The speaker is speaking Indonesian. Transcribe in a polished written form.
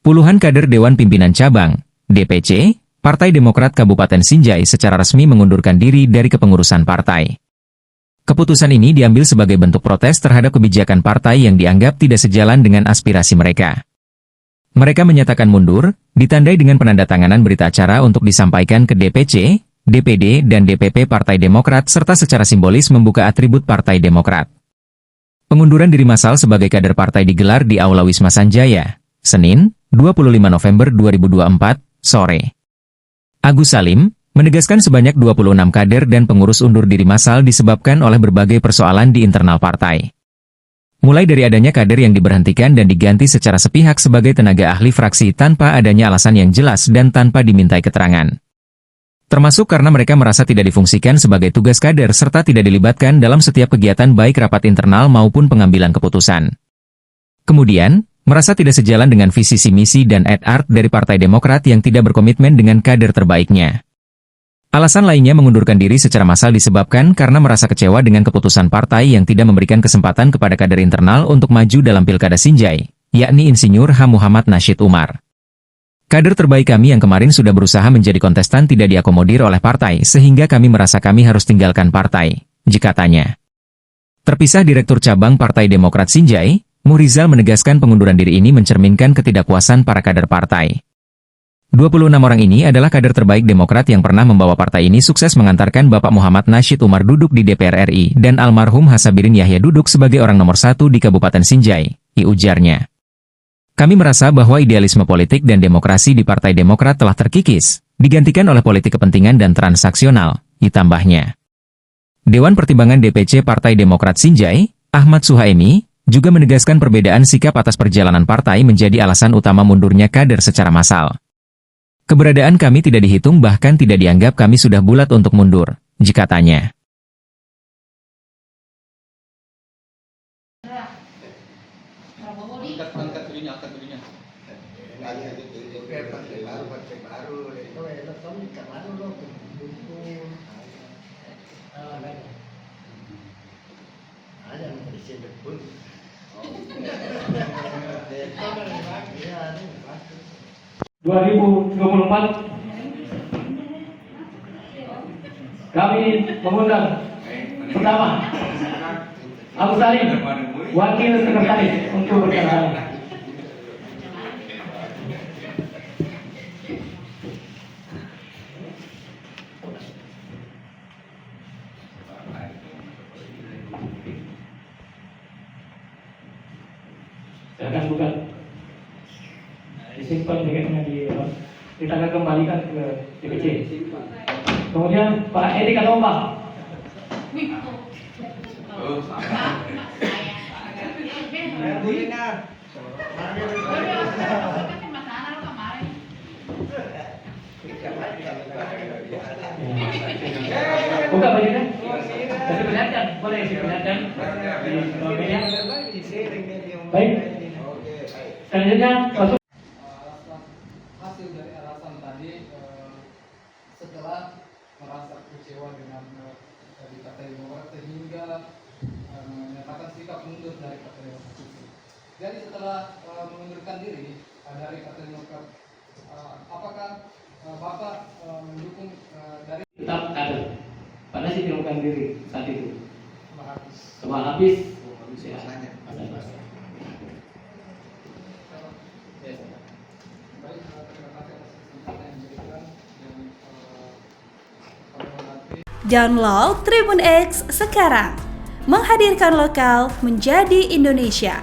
Puluhan kader Dewan Pimpinan Cabang, DPC, Partai Demokrat Kabupaten Sinjai secara resmi mengundurkan diri dari kepengurusan partai. Keputusan ini diambil sebagai bentuk protes terhadap kebijakan partai yang dianggap tidak sejalan dengan aspirasi mereka. Mereka menyatakan mundur, ditandai dengan penandatanganan berita acara untuk disampaikan ke DPC, DPD dan DPP Partai Demokrat serta secara simbolis membuka atribut Partai Demokrat. Pengunduran diri massal sebagai kader partai digelar di Aula Wisma Sanjaya, Senin, 25 November 2024, sore. Agus Salim menegaskan sebanyak 26 kader dan pengurus undur diri massal disebabkan oleh berbagai persoalan di internal partai. Mulai dari adanya kader yang diberhentikan dan diganti secara sepihak sebagai tenaga ahli fraksi tanpa adanya alasan yang jelas dan tanpa dimintai keterangan. Termasuk karena mereka merasa tidak difungsikan sebagai tugas kader serta tidak dilibatkan dalam setiap kegiatan baik rapat internal maupun pengambilan keputusan. Kemudian, merasa tidak sejalan dengan visi misi dan ad-art dari Partai Demokrat yang tidak berkomitmen dengan kader terbaiknya. Alasan lainnya mengundurkan diri secara massal disebabkan karena merasa kecewa dengan keputusan partai yang tidak memberikan kesempatan kepada kader internal untuk maju dalam Pilkada Sinjai, yakni Insinyur H. Muhammad Nasyid Umar. Kader terbaik kami yang kemarin sudah berusaha menjadi kontestan tidak diakomodir oleh partai sehingga kami merasa kami harus tinggalkan partai, katanya. Terpisah Direktur Cabang Partai Demokrat Sinjai, Muhrizal menegaskan pengunduran diri ini mencerminkan ketidakpuasan para kader partai. 26 orang ini adalah kader terbaik Demokrat yang pernah membawa partai ini sukses mengantarkan Bapak Muhammad Nasyid Umar duduk di DPR RI dan almarhum Hasabirin Yahya duduk sebagai orang nomor 1 di Kabupaten Sinjai, ujarnya. Kami merasa bahwa idealisme politik dan demokrasi di Partai Demokrat telah terkikis, digantikan oleh politik kepentingan dan transaksional, tambahnya. Dewan Pertimbangan DPC Partai Demokrat Sinjai, Ahmad Suhaemi, juga menegaskan perbedaan sikap atas perjalanan partai menjadi alasan utama mundurnya kader secara massal. Keberadaan kami tidak dihitung bahkan tidak dianggap kami sudah bulat untuk mundur, katanya. Kami mengundang pertama Agus Salim, Wakil Sekretaris untuk berbicara. Silakan buka. Disimpan tiketnya kita akan kembalikan ke DPC. Kemudian Pak Edi Katomba. Buka bajunya. Kasih perlihatkan, boleh diperlihatkan. Baik. Selanjutnya masuk. Hasil dari alasan tadi setelah merasa kecewa dengan dari Partai Demokrat sehingga menyatakan sikap mundur dari Partai Demokrat. Jadi setelah mengundurkan diri dari Partai Demokrat, apakah Bapak mendukung dari Tetap kader. Pada sih mengundurkan diri saat itu. Setelah habis. Download Tribun X sekarang, menghadirkan lokal menjadi Indonesia.